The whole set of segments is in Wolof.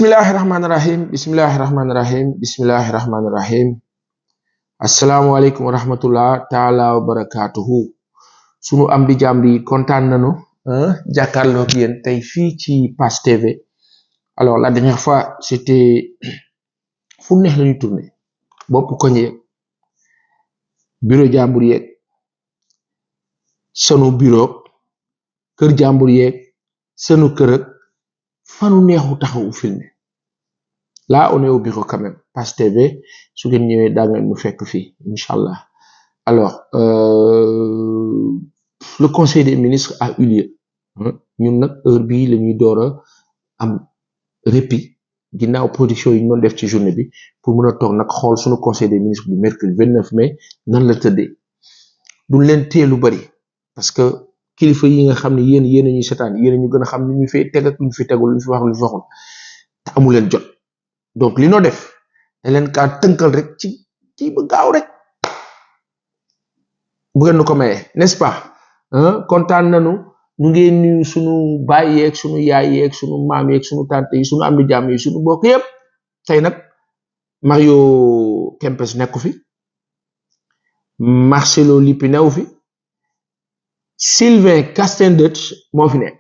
Bismillahirrahmanirrahim. Bismillahirrahmanirrahim. Bismillahirrahmanirrahim. Assalamualaikum warahmatullah taala wabarakatuhu. Sunu am di jambi kontaan nañu jàkkaarloo ak yéen tey fii ci Pass TV. Alors la dernière fois c'était fu neex lañu tourné bopp koñ yeeg bureau jàmbur yeeg sunu bureau kër jàmbur yeeg sunu kër ak fanu neexu taxawu filmé. Là on est au bureau quand même Pass TV su ngeen ñëwee daa ngeen mu fekk fii inchallah. Alors le conseil des ministres a eu lieu ñun nag heure bii la ñuy door a am répit ginnaaw production yi ñu doon def ci journée bi pour mën a toog nag xool suñu conseil des ministres du mercredi 29 mai nan la tëddee duñ leen téye lu bari parce que kilifa yi nga xam ne yéen a ñuy seetaan yéen a ñu gën a xam ni ñu fi teg ak lu ñu fi tegul lu ñu fi wax lu ñu fi waxul te amu leen jot donc li noo def da leen kaa tënkal rek ci ba gaaw rek bu ngeen nu ko mayee n'est-ce pas kontaan nañu ñu ngeen nuyu suñu baay yeeg suñu yaay yeeg suñu maam yeeg suñu tante yi suñu am di jàmm yi suñu bokk yépp tey nag Mario Kempes nekku fi Marcelo Lippi newu fi Sylvain Castendeut moo fi nekk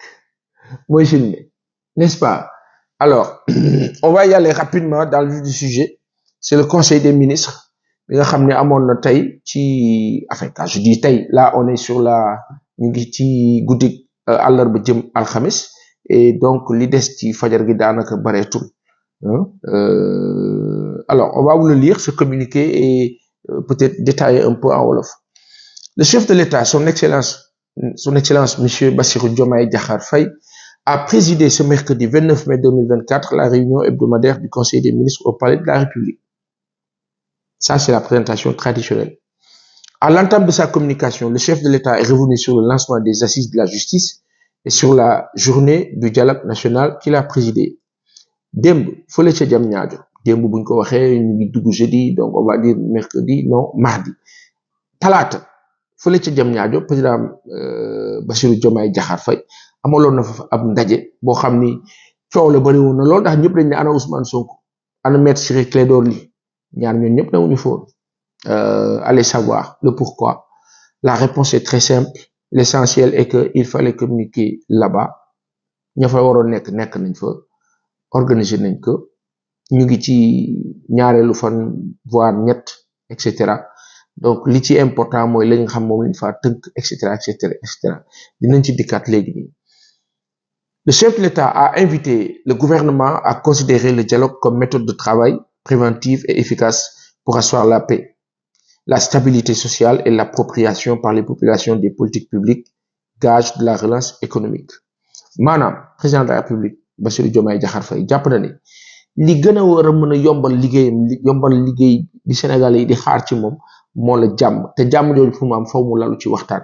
mooy filmé n'est-ce pas. Alors on va y aller rapidement dans le vif du sujet. C'est le conseil des ministres bi nga xam ne amoon na tey ci enfin quand je dis tey là on est sur la ñu ngi ci guddi àllarba jëm alxamis et donc li des ci fajar gi daanaka bareetul. Alors on va vous le lire ce communiqué et peut-être détailler un peu en wolof. Le chef de l'État son excellence monsieur Bassirou Diomaye Diakhar Faye a présidé ce mercredi 29 mai 2024 la réunion hebdomadaire du Conseil des ministres au Palais de la République. Ça, c'est la présentation traditionnelle. À l'entame de sa communication, le chef de l'État est revenu sur le lancement des assises de la justice et sur la journée du dialogue national qu'il a présidé. Démb fële ca Diamniadio démb buñ ko waxee ñu ngi dugg jeudi donc on va dire mercredi non mardi talaata fële ca Diamniadio président Bassirou Diomaye Diakhar Faye amaloon na fa ab ndaje boo xam ni coow la bari woon na loolu ndax ñëpp dañ ne ana Ousmane Sonko ana Maître Ciré Clédor Ly ñaar ñoom ñëpp newuñu foon. Allez savoir le pourquoi. La réponse est très simple. L'essentiel est que il fallait communiquer là-bas ña fa waroon nekk nañ fa organiser nañ ko ñu ngi ci ñaareelu fan voire ñett et cetera donc li ci important mooy la nga xam moom lañ fa tënk et cetera dinañ ci dikkaat léegi nii. Le chef de l'État a invité le gouvernement à considérer le dialogue comme méthode de travail préventive et efficace pour asseoir la paix, la stabilité sociale et l'appropriation par les populations des politiques publiques, gage de la relance économique. Maanaam président de la République Bassirou Diomaye Diakhar Faye jàpp na ne li gën a war a mën a yombal liggéey bi Sénégalais yi di xaar ci moom moo la jàmm te jàmm jooju fu mu am faw mu lalu ci waxtaan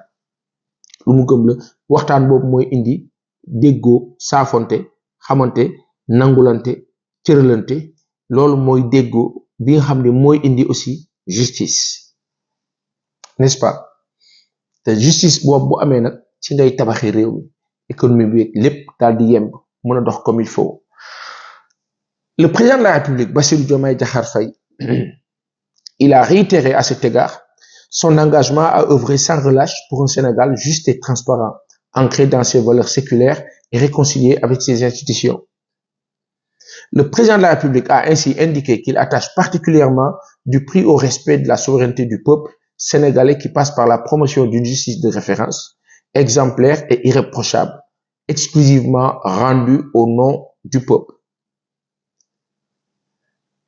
lu mu gëm la waxtaan boobu mooy indi déggoo saafonte xamante nangulante cëralante loolu mooy déggoo bi nga xam ne mooy indi aussi justice n'est-ce pas te justice boobu bu amee nag ci ngay tabaxi réew mi économie bi lépp daal di yemb mën a dox comme il faut. Le président de la République Bassirou Diomaye Diakhar Faye il a réitéré à cet égard son engagement à œuvrer sans relâche pour un Sénégal juste et transparent, ancré dans ses valeurs séculaires et réconcilié avec ses institutions. Le président de la République a ainsi indiqué qu'il attache particulièrement du prix au respect de la souveraineté du peuple sénégalais qui passe par la promotion d'une justice de référence, exemplaire et irréprochable, exclusivement rendue au nom du peuple.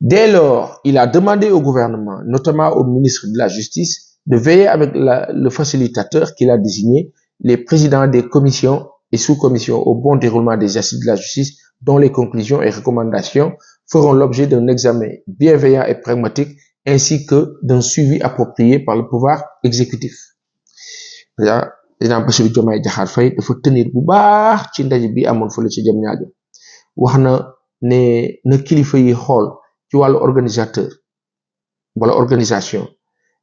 Dès lors, il a demandé au gouvernement, notamment au ministre de la Justice, de veiller avec le facilitateur qu'il a désigné, les présidents des commissions et sous-commissions au bon déroulement des assises de la justice dont les conclusions et recommandations feront l'objet d'un examen bienveillant et pragmatique ainsi que d'un suivi approprié par le pouvoir exécutif. Président Bassirou Diomaye Diakhar Faye dafa tenir bu baax ci ndaje bi amoon fële ci Diamniadio wax na ne na kilifa yi xool ci wàllu organisateur wala organisation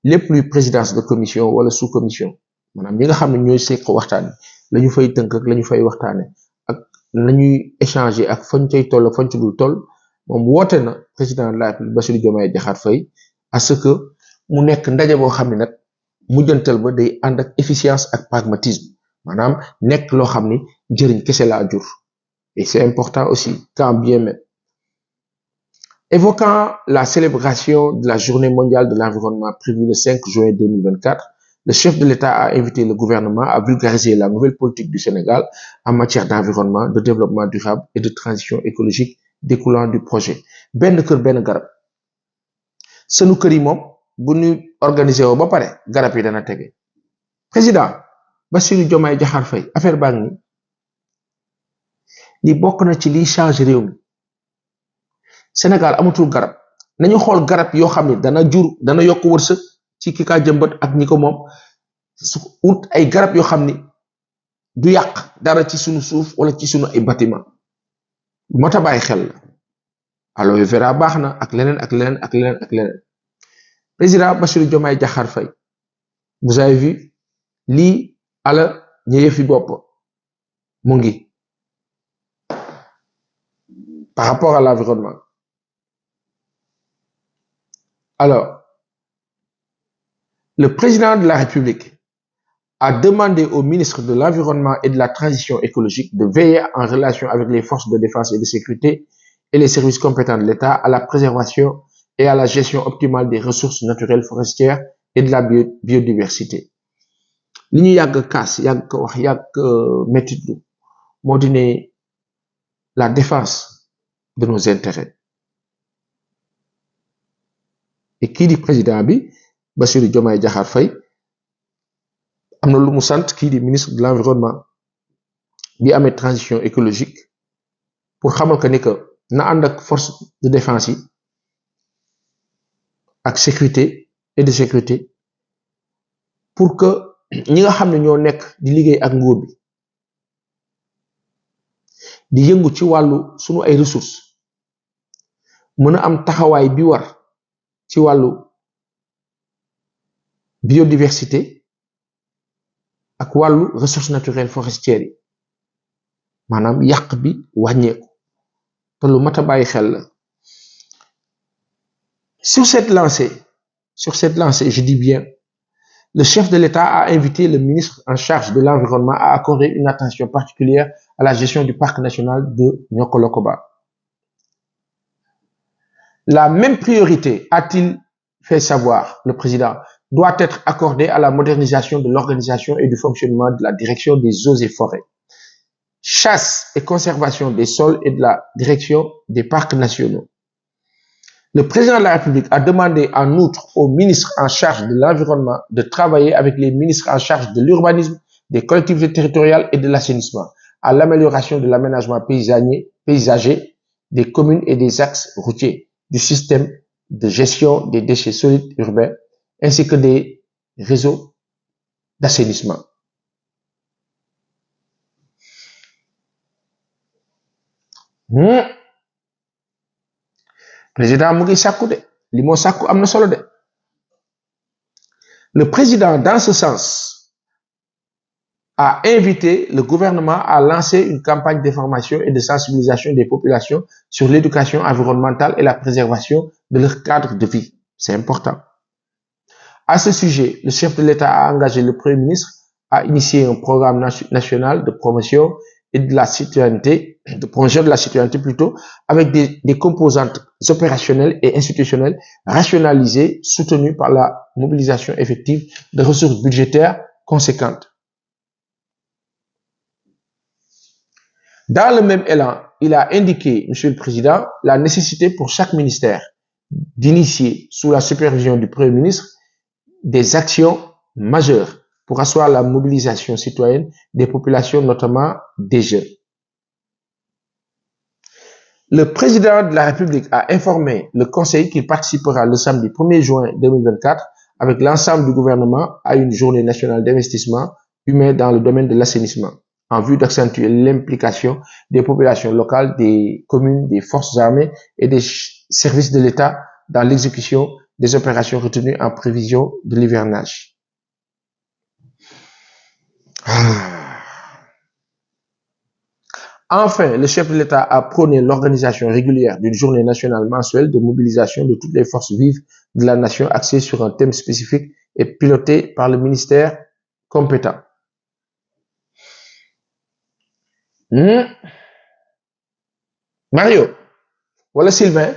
lépp luy présidence de commission wala sous-commission maanaam ñi nga xam ne ñooy seq waxtaan la ñu fay tënk ak la ñu fay waxtaane ak la ñuy échanger ak fañ cay toll ak fañ ci dul toll moom woote na président de la République Bassirou Diomaye Diakhar Faye à ce que mu nekk ndaje boo xam ne nag mujjantal ba day ànd ak efficience ak pragmatisme maanaam nekk loo xam ni njëriñ kese laa jur et c'est important aussi quand bien même. Évoquant la célébration de la journée mondiale de l'environnement prévue le 5 juin 2024, le chef de l'État a invité le gouvernement à vulgariser la nouvelle politique du Sénégal en matière d'environnement, de développement durable et de transition écologique découlant du projet. Ben kër ben garab sunu kër yi moom bu ñu organiser woo ba pare garab yi dana tege président Bassirou Diomaye Diakhar Faye affaire baa ngi ni li bokk na ci liy change réew mi Sénégal amatul garab nañu xool garab yoo xam ne dana yokk wërsëg ci ki kaa jëmbat ak ñi ko moom ut ay garab yoo xam ni du yàq dara ci sunu suuf wala ci sunu ay bâtiment moo tax bàyyi xel la aloe vera baax na ak leneen ak leneen ak leneen ak leneen président Bassirou Diomaye Diakhar Faye vous avez vu lii ala ñëye fi bopp mu ngi par rapport à l'environnement. Alors, le président de la République a demandé au ministre de l'Environnement et de la Transition écologique de veiller en relation avec les forces de défense et de sécurité et les services compétents de l'État à la préservation et à la gestion optimale des ressources naturelles forestières et de la biodiversité. Li ñu yàgg kaas yàgg ko wax yàgg mettitlu moo di ne la défense de nos intérêts et kii di président bi Bassirou Diomaye Diakhar Faye am na lu mu sant kii di ministre de l'environnement bi amee transition écologique pour xamal ko ni que na ànd ak force de défense yi ak sécurité et de sécurité pour que ñi nga xam ne ñoo nekk di liggéey ak nguur bi di yëngu ci wàllu sunu ay ressources mën a am taxawaay bi war ci wàllu biodiversité ak wàllu ressources naturelles forestières yi maanaam yàq bi wàññeeku te lu mat a bàyyi xel la sur cette lancée je dis bien le chef de l'État a invité le ministre en charge de l'environnement à accorder une attention particulière à la gestion du parc national de Niokolo-Koba. La même priorité, a-t-il fait savoir, le président, doit être accordée à la modernisation de l'organisation et du fonctionnement de la direction des eaux et forêts, chasse et conservation des sols et de la direction des parcs nationaux. Le président de la République a demandé en outre au ministre en charge de l'environnement de travailler avec les ministres en charge de l'urbanisme, des collectivités territoriales et de l'assainissement à l'amélioration de l'aménagement paysager des communes et des axes routiers, du système de gestion des déchets solides urbains, ainsi que des réseaux d'assainissement. Président mu ngi sàkku de li moo sàkku am na solo de le président dans ce sens a invité le gouvernement à lancer une campagne d'information et de sensibilisation des populations sur l'éducation environnementale et la préservation de leur cadre de vie. C'est important. À ce sujet, le chef de l'État a engagé le Premier ministre à initier un programme national de promotion et de la citoyenneté, plutôt, avec des composantes opérationnelles et institutionnelles rationalisées, soutenues par la mobilisation effective de ressources budgétaires conséquentes. Dans le même élan, il a indiqué, Monsieur le Président, la nécessité pour chaque ministère d'initier, sous la supervision du Premier ministre, des actions majeures pour asseoir la mobilisation citoyenne des populations, notamment des jeunes. Le président de la République a informé le Conseil qu'il participera le samedi 1er juin 2024 avec l'ensemble du gouvernement à une journée nationale d'investissement humain dans le domaine de l'assainissement, en vue d'accentuer l'implication des populations locales, des communes, des forces armées et des services de l'État dans l'exécution des opérations retenues en prévision de l'hivernage. Enfin, le chef de l'État a prôné l'organisation régulière d'une journée nationale mensuelle de mobilisation de toutes les forces vives de la nation axée sur un thème spécifique et pilotée par le ministère compétent. Mario, voilà Sylvain.